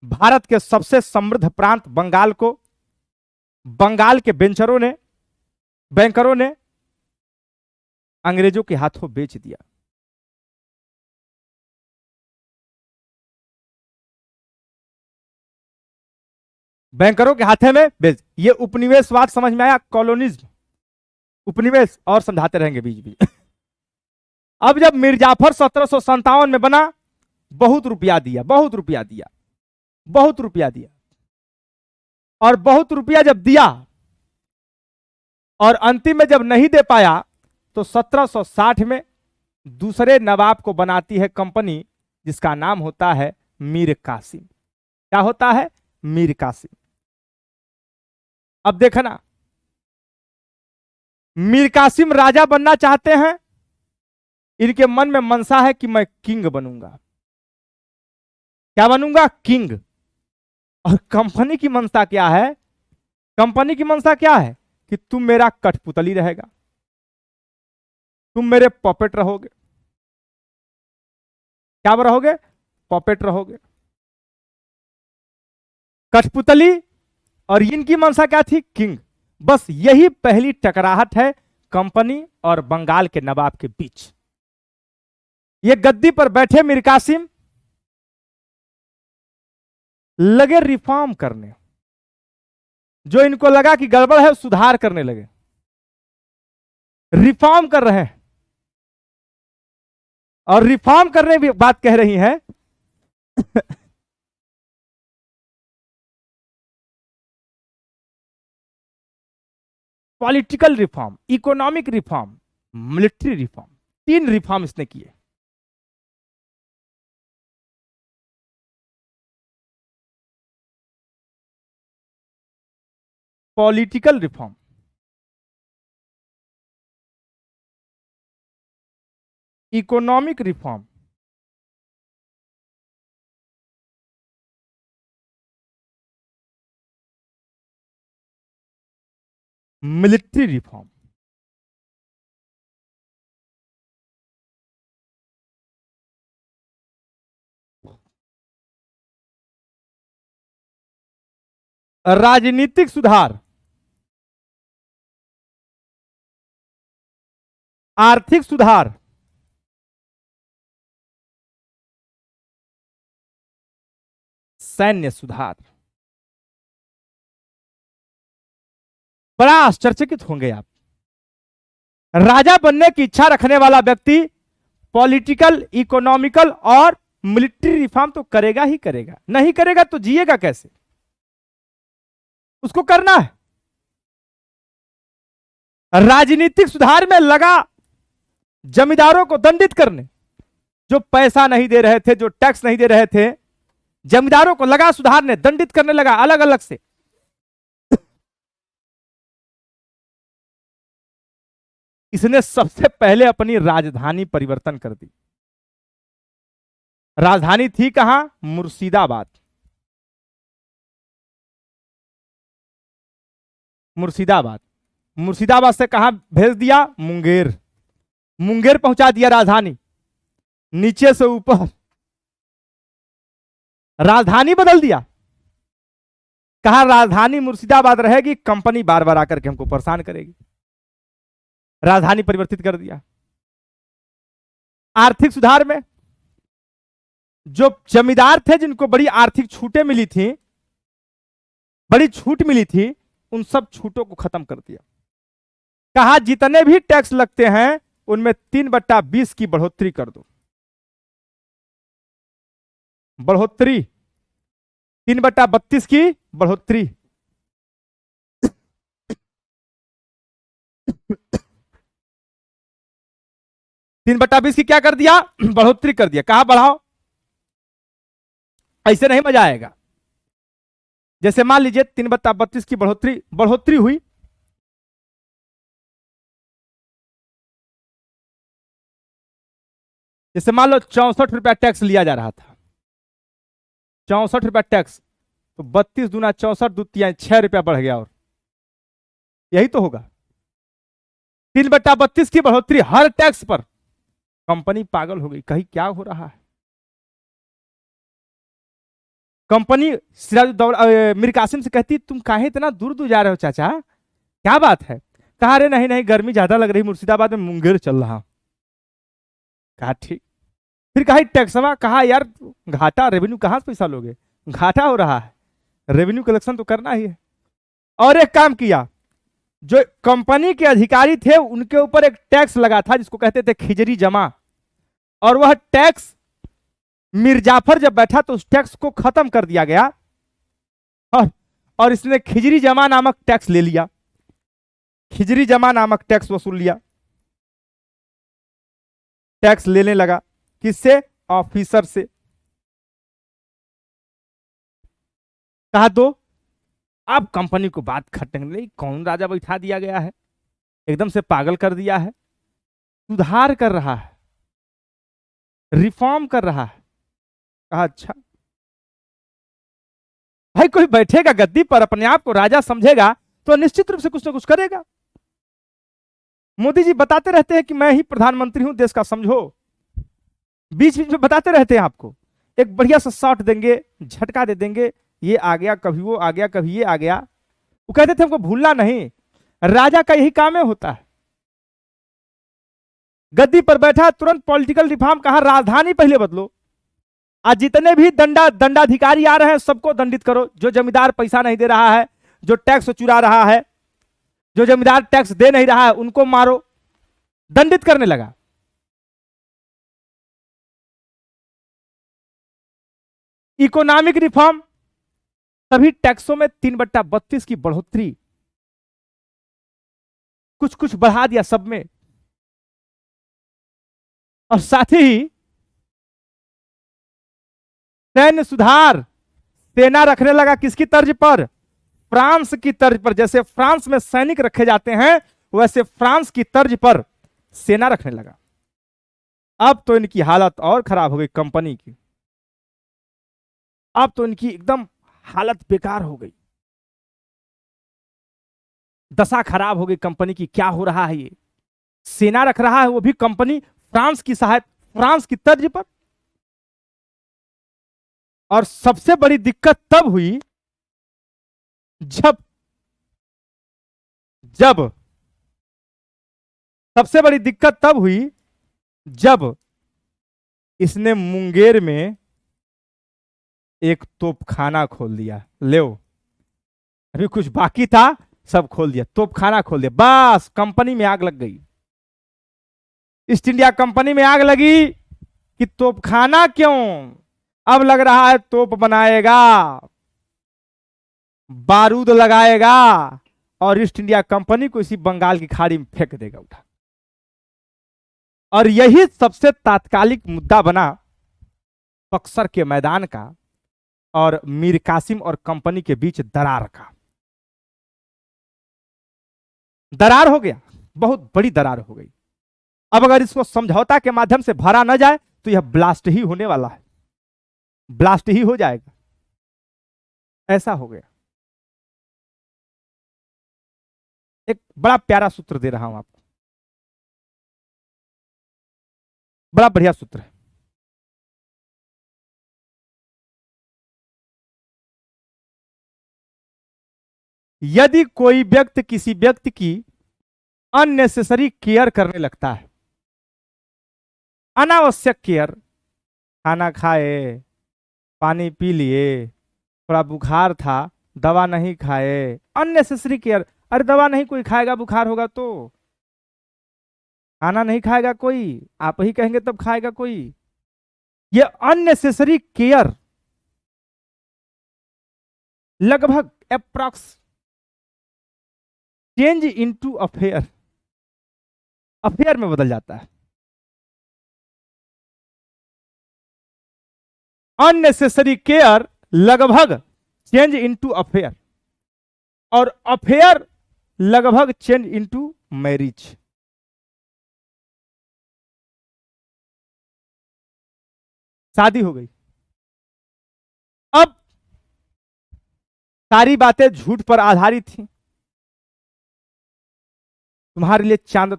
[SPEAKER 1] भारत के सबसे समृद्ध प्रांत बंगाल को, बंगाल के बैंकरों ने अंग्रेजों के हाथों बेच दिया। बैंकरों के हाथे में बेच, ये उपनिवेशवाद समझ में आया? कॉलोनिज्म, उपनिवेश, और समझाते रहेंगे बीच बीच। अब जब मिर्जाफर 1757 में बना, बहुत रुपया दिया, बहुत रुपया दिया, बहुत रुपया दिया, और बहुत रुपया जब दिया और अंतिम में जब नहीं दे पाया, तो 1760 में दूसरे नवाब को बनाती है कंपनी, जिसका नाम होता है मीर कासिम। क्या होता है? मीर कासिम। अब देखना, मीर कासिम राजा बनना चाहते हैं, इनके मन में मनसा है कि मैं किंग बनूंगा। क्या बनूंगा? किंग। और कंपनी की मनसा क्या है? कंपनी की मनसा क्या है? कि तुम मेरा कठपुतली रहेगा, तुम मेरे पॉपेट रहोगे। क्या रहोगे? पॉपेट रहोगे, कठपुतली। और इनकी मनसा क्या थी? किंग। बस यही पहली टकराहट है कंपनी और बंगाल के नवाब के बीच। ये गद्दी पर बैठे मीर कासिम लगे रिफॉर्म करने, जो इनको लगा कि गड़बड़ है सुधार करने लगे, रिफॉर्म कर रहे हैं। और रिफॉर्म करने की बात कह रही हैं। Political reform, economic reform, military reform, 3 reform इसने किए। Political reform, economic reform military reform. राजनीतिक सुधार, आर्थिक सुधार, सैन्य सुधार। बड़ा आश्चर्यचकित होंगे आप। राजा बनने की इच्छा रखने वाला व्यक्ति पॉलिटिकल, इकोनॉमिकल और मिलिट्री रिफॉर्म तो करेगा ही करेगा, नहीं करेगा तो जिएगा कैसे? उसको करना है। राजनीतिक सुधार में लगा जमींदारों को दंडित करने, जो पैसा नहीं दे रहे थे, जो टैक्स नहीं दे रहे थे, जमींदारों को लगा सुधारने, दंडित करने लगा अलग अलग से। इसने सबसे पहले अपनी राजधानी परिवर्तन कर दी। राजधानी थी कहां? मुर्शिदाबाद। मुर्शिदाबाद, मुर्शिदाबाद से कहां भेज दिया? मुंगेर। मुंगेर पहुंचा दिया राजधानी, नीचे से ऊपर राजधानी बदल दिया। कहा राजधानी मुर्शिदाबाद रहेगी, कंपनी बार बार आकर के हमको परेशान करेगी। राजधानी परिवर्तित कर दिया। आर्थिक सुधार में जो जमींदार थे, जिनको बड़ी आर्थिक छूटें मिली थी, बड़ी छूट मिली थी, उन सब छूटों को खत्म कर दिया। कहा जितने भी टैक्स लगते हैं उनमें 3/20 की बढ़ोतरी कर दो। बढ़ोतरी 3/32 की बढ़ोतरी। 3/20 की क्या कर दिया? बढ़ोतरी कर दिया। कहा बढ़ाओ, ऐसे नहीं मजा आएगा। जैसे मान लीजिए 3/32 की बढ़ोतरी हुई, जैसे मान लो 64 रुपया टैक्स लिया जा रहा था, 64 रुपया टैक्स, तो 32 दूना 64, दूतिया 6 रुपया बढ़ गया। और यही तो होगा। 3/32 की बढ़ोतरी हर टैक्स पर। कंपनी पागल हो गई, कहीं क्या हो रहा है। कंपनी मीर कासिम से कहती, तुम काहे इतना दूर दूर जा रहे हो चाचा, क्या बात है? कहा रे नहीं नहीं, गर्मी ज्यादा लग रही, मुर्शिदाबाद में मुंगेर चल रहा। कहा ठीक। फिर कहा टैक्सवा, कहा यार घाटा, रेवेन्यू कहां से पैसा लोगे, घाटा हो रहा है, रेवेन्यू कलेक्शन तो करना ही है। और एक काम किया, जो कंपनी के अधिकारी थे उनके ऊपर एक टैक्स लगा था जिसको कहते थे खिजरी जमा, और वह टैक्स मीर जाफर जब बैठा तो उस टैक्स को खत्म कर दिया गया, और इसने खिजरी जमा नामक टैक्स ले लिया। खिजरी जमा नामक टैक्स वसूल लिया। टैक्स लेने लगा, किससे? ऑफिसर से। कहा दो। अब कंपनी को बात खटने नहीं, कौन राजा बैठा दिया गया है, एकदम से पागल कर दिया है। सुधार कर रहा है, रिफॉर्म कर रहा है। कहा अच्छा भाई, कोई बैठेगा गद्दी पर, अपने आप को राजा समझेगा तो निश्चित रूप से कुछ ना कुछ करेगा। मोदी जी बताते रहते हैं कि मैं ही प्रधानमंत्री हूं देश का, समझो। बीच बीच में बताते रहते हैं आपको, एक बढ़िया सा शॉट देंगे, झटका दे देंगे, ये आ गया, कभी वो आ गया, कभी ये आ गया। वो कहते थे हमको भूलना नहीं, राजा का यही काम है, होता है। गद्दी पर बैठा, तुरंत पॉलिटिकल रिफॉर्म। कहा राजधानी पहले बदलो, आज जितने भी दंडाधिकारी आ रहे हैं सबको दंडित करो। जो जमींदार पैसा नहीं दे रहा है, जो टैक्स चुरा रहा है, जो जमींदार टैक्स दे नहीं रहा है, उनको मारो। दंडित करने लगा। इकोनॉमिक रिफॉर्म, सभी टैक्सों में 3/32 की बढ़ोतरी, कुछ कुछ बढ़ा दिया सब में। और साथ ही सैन्य सुधार, सेना रखने लगा किसकी तर्ज पर? फ्रांस की तर्ज पर। जैसे फ्रांस में सैनिक रखे जाते हैं, वैसे फ्रांस की तर्ज पर सेना रखने लगा। अब तो इनकी हालत और खराब हो गई कंपनी की, अब तो इनकी एकदम हालत बेकार हो गई। दशा खराब हो गई कंपनी की, क्या हो रहा है ये, सेना रख रहा है वो भी कंपनी फ्रांस की सहायता, फ्रांस की तर्ज पर। और सबसे बड़ी दिक्कत तब हुई जब जब सबसे बड़ी दिक्कत तब हुई जब इसने मुंगेर में एक तोपखाना खोल दिया। ले, अभी कुछ बाकी था, सब खोल दिया, तोपखाना खोल दिया, बस कंपनी में आग लग गई। ईस्ट इंडिया कंपनी में आग लगी कि तोपखाना क्यों, अब लग रहा है तोप बनाएगा, बारूद लगाएगा और ईस्ट इंडिया कंपनी को इसी बंगाल की खाड़ी में फेंक देगा उठा। और यही सबसे तात्कालिक मुद्दा बना बक्सर के मैदान का और मीर कासिम और कंपनी के बीच दरार का। दरार हो गया, बहुत बड़ी दरार हो गई। अब अगर इसको समझौता के माध्यम से भरा ना जाए तो यह ब्लास्ट ही होने वाला है, ब्लास्ट ही हो जाएगा। ऐसा हो गया। एक बड़ा प्यारा सूत्र दे रहा हूं आपको, बड़ा बढ़िया सूत्र है। यदि कोई व्यक्ति किसी व्यक्ति की अननेसेसरी केयर करने लगता है, अनावश्यक केयर, खाना खाए, पानी पी लिए, थोड़ा बुखार था, दवा नहीं खाए, अननेसेसरी केयर। अरे दवा नहीं कोई खाएगा, बुखार होगा तो, खाना नहीं खाएगा कोई, आप ही कहेंगे तब खाएगा कोई। ये अननेसेसरी केयर लगभग approx change into affair, affair में बदल जाता है। अननेसेसरी केयर लगभग चेंज इनटू अफेयर, और अफेयर लगभग चेंज इनटू मैरिज। शादी हो गई, अब सारी बातें झूठ पर आधारित थी। तुम्हारे लिए चांद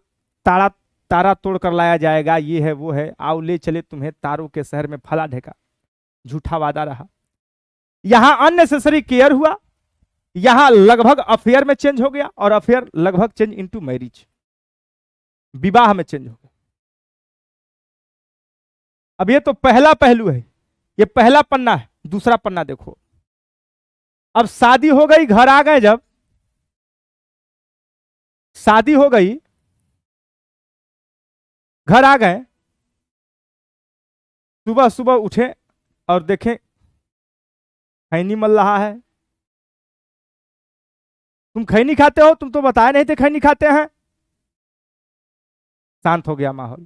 [SPEAKER 1] तारा तारा तोड़कर लाया जाएगा, ये है वो है, आओ ले चले तुम्हें तारों के शहर में, फला ढेका, झूठा वादा रहा। यहां अननेसेसरी केयर हुआ, यहां लगभग अफेयर में चेंज हो गया, और अफेयर लगभग चेंज इनटू मैरिज, विवाह में चेंज हो गया। अब ये तो पहला पहलू है, ये पहला पन्ना है। दूसरा पन्ना देखो, अब शादी हो गई, घर आ गए, जब शादी हो गई, घर आ गए, सुबह सुबह उठे और देखें खैनी मल रहा है। तुम खैनी खाते हो, तुम तो बताए नहीं थे खैनी खाते हैं। शांत हो गया माहौल।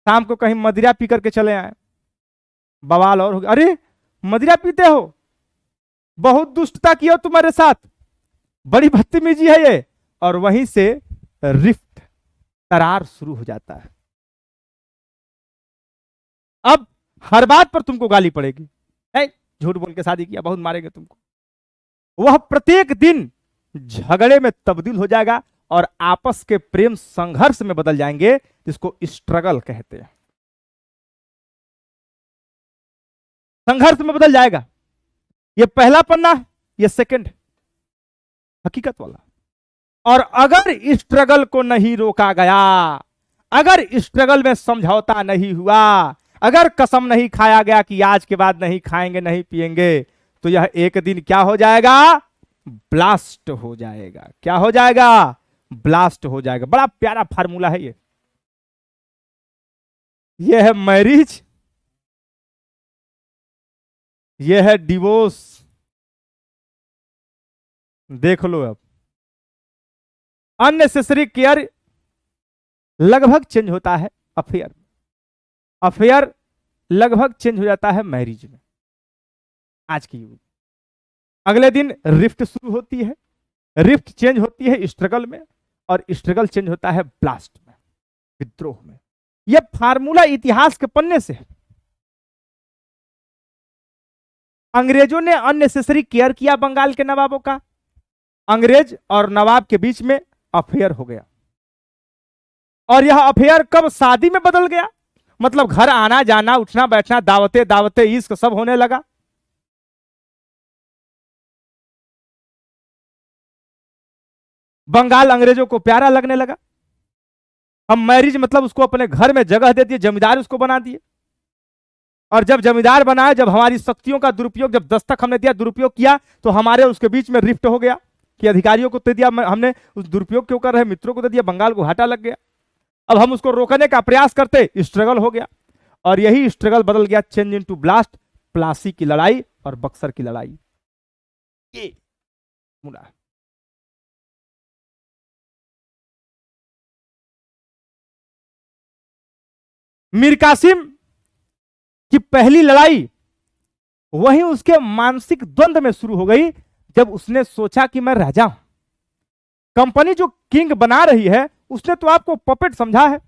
[SPEAKER 1] शाम को कहीं मदिरा पी करके चले आए, बवाल और हो गया। अरे मदिरा पीते हो, बहुत दुष्टता की हो तुम्हारे साथ, बड़ी बदतमीजी है ये। और वहीं से रिफ्ट, दरार शुरू हो जाता है। अब हर बात पर तुमको गाली पड़ेगी, झूठ बोल के शादी किया, बहुत मारेंगे तुमको। वह प्रत्येक दिन झगड़े में तब्दील हो जाएगा और आपस के प्रेम संघर्ष में बदल जाएंगे, जिसको स्ट्रगल कहते हैं। संघर्ष में बदल जाएगा। ये पहला पन्ना, ये सेकंड, हकीकत वाला। और अगर स्ट्रगल को नहीं रोका गया, अगर स्ट्रगल में समझौता नहीं हुआ, अगर कसम नहीं खाया गया कि आज के बाद नहीं खाएंगे नहीं पिएंगे, तो यह एक दिन क्या हो जाएगा, ब्लास्ट हो जाएगा। क्या हो जाएगा, ब्लास्ट हो जाएगा। बड़ा प्यारा फार्मूला है ये। ये है मैरिज, ये है डिवोर्स। देख लो, अब अननेसेसरी केयर लगभग चेंज होता है अफेयर, अफेयर लगभग चेंज हो जाता है मैरिज में। आज की युग, अगले दिन रिफ्ट शुरू होती है, रिफ्ट चेंज होती है स्ट्रगल में, और स्ट्रगल चेंज होता है ब्लास्ट में, विद्रोह में। यह फार्मूला इतिहास के पन्ने से है। अंग्रेजों ने अननेसेसरी केयर किया बंगाल के नवाबों का, अंग्रेज और नवाब के बीच में अफेयर हो गया। और यह अफेयर कब शादी में बदल गया? मतलब घर आना जाना, उठना बैठना, दावते दावते, इश्क सब होने लगा। बंगाल अंग्रेजों को प्यारा लगने लगा। हम मैरिज मतलब उसको अपने घर में जगह दे दिए, जमींदार उसको बना दिए। और जब जमींदार बनाया, जब हमारी शक्तियों का दुरुपयोग, जब दस्तक हमने दिया, दुरुपयोग किया, तो हमारे उसके बीच में रिफ्ट हो गया कि अधिकारियों को दे दिया हमने, उस दुरुपयोग क्यों कर रहे मित्रों को दे दिया, बंगाल को घाटा लग गया। अब हम उसको रोकने का प्रयास करते, स्ट्रगल हो गया। और यही स्ट्रगल बदल गया चेंज इनटू ब्लास्ट, प्लासी की लड़ाई और बक्सर की लड़ाई। ये मुड़ा मीर कासिम की पहली लड़ाई वही उसके मानसिक द्वंद्व में शुरू हो गई, जब उसने सोचा कि मैं राजा हूं, कंपनी जो किंग बना रही है उसने तो आपको पपेट समझा है,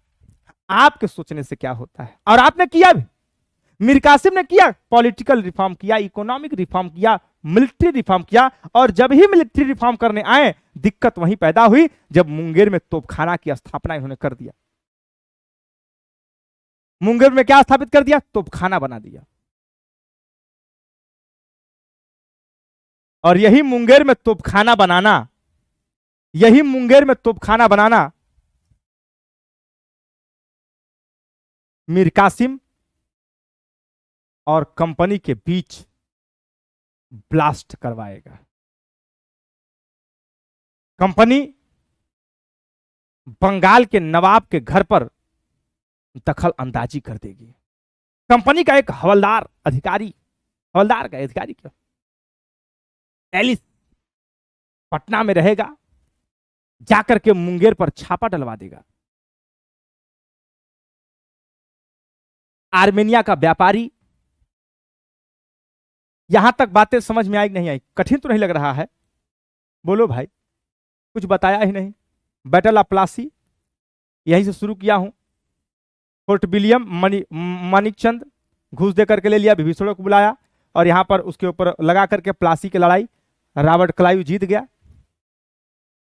[SPEAKER 1] आपके सोचने से क्या होता है। और आपने किया भी, मीर कासिम ने किया, पॉलिटिकल रिफॉर्म किया, इकोनॉमिक रिफॉर्म किया, मिलिट्री रिफॉर्म किया। और जब ही मिलिट्री रिफॉर्म करने आए, दिक्कत वहीं पैदा हुई जब मुंगेर में तोपखाना की स्थापना इन्होंने कर दिया। मुंगेर में क्या स्थापित कर दिया? तोपखाना बना दिया। और यही मुंगेर में तोपखाना बनाना, यही मुंगेर में तोपखाना बनाना मीर कासिम और कंपनी के बीच ब्लास्ट करवाएगा। कंपनी बंगाल के नवाब के घर पर दखल अंदाजी कर देगी। कंपनी का एक हवलदार अधिकारी, हवलदार का अधिकारी क्या, एलिस पटना में रहेगा, जाकर के मुंगेर पर छापा डलवा देगा। आर्मेनिया का व्यापारी, यहां तक बातें समझ में आई नहीं आई? कठिन तो नहीं लग रहा है? बोलो भाई, कुछ बताया ही नहीं। बैटल ऑफ प्लासी यहीं से शुरू किया हूं। फोर्ट विलियम मानिकचंद घूस दे करके ले लिया, विभीषण को बुलाया और यहां पर उसके ऊपर लगा करके प्लासी की लड़ाई, रॉबर्ट क्लाइव जीत गया।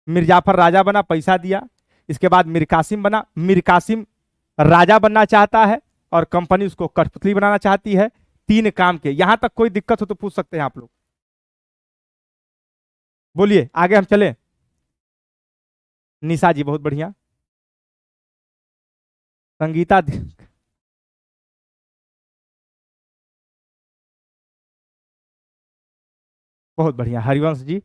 [SPEAKER 1] मीर जाफर राजा बना, पैसा दिया। इसके बाद मीर कासिम बना। मीर कासिम राजा बनना चाहता है और कंपनी उसको कठपुतली बनाना चाहती है। तीन काम के। यहां तक कोई दिक्कत हो तो पूछ सकते हैं आप लोग, बोलिए, आगे हम चलें। निशा जी बहुत बढ़िया। संगीता बहुत बढ़िया। हरिवंश जी,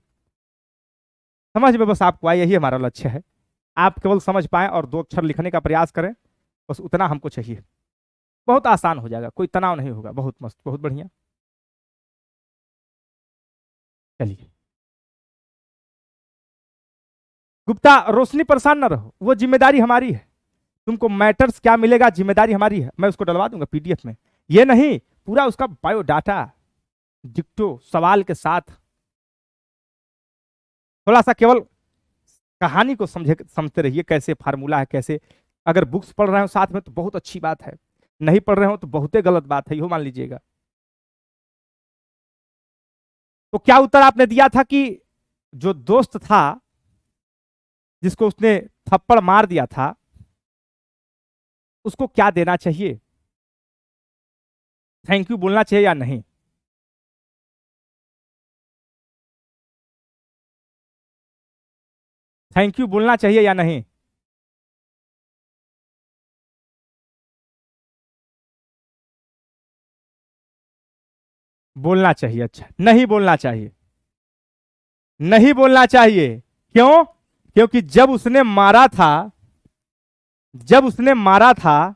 [SPEAKER 1] समझ में बस आपको आए, यही हमारा लक्ष्य है। आप केवल समझ पाए और दो अक्षर लिखने का प्रयास करें, बस उतना हमको चाहिए। बहुत आसान हो जाएगा, कोई तनाव नहीं होगा। बहुत मस्त, बहुत बढ़िया। चलिए गुप्ता, रोशनी परेशान ना रहो, वो जिम्मेदारी हमारी है। तुमको मैटर्स क्या मिलेगा, जिम्मेदारी हमारी है। मैं उसको डलवा दूंगा पीडीएफ में, ये नहीं पूरा उसका बायोडाटा डिक्टो सवाल के साथ। थोड़ा सा केवल कहानी को समझते रहिए, कैसे फार्मूला है, कैसे। अगर बुक्स पढ़ रहे हो साथ में तो बहुत अच्छी बात है, नहीं पढ़ रहे हो तो बहुत ही गलत बात है, यो मान लीजिएगा। तो क्या उत्तर आपने दिया था कि जो दोस्त था जिसको उसने थप्पड़ मार दिया था, उसको क्या देना चाहिए? थैंक यू बोलना चाहिए या नहीं? थैंक यू बोलना चाहिए या नहीं? बोलना चाहिए। अच्छा, नहीं बोलना चाहिए, नहीं बोलना चाहिए। क्यों? क्योंकि जब उसने मारा था, जब उसने मारा था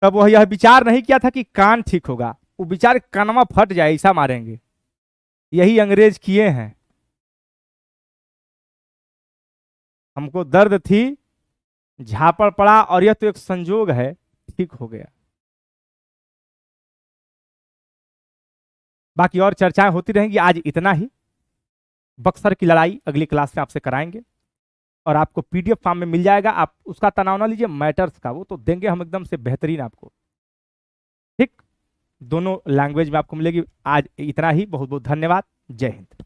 [SPEAKER 1] तब वह यह विचार नहीं किया था कि कान ठीक होगा, वो विचार कानमा फट जाए ऐसा मारेंगे। यही अंग्रेज किए हैं। हमको दर्द थी, झापड़ पड़ा और यह तो एक संजोग है, ठीक हो गया। बाकी और चर्चाएं होती रहेंगी। आज इतना ही। बक्सर की लड़ाई अगली क्लास में आपसे कराएंगे और आपको पीडीएफ फॉर्म में मिल जाएगा। आप उसका तनाव ना लीजिए, मैटर्स का वो तो देंगे हम एकदम से बेहतरीन आपको, ठीक। दोनों लैंग्वेज में आपको मिलेगी। आज इतना ही। बहुत बहुत धन्यवाद। जय हिंद।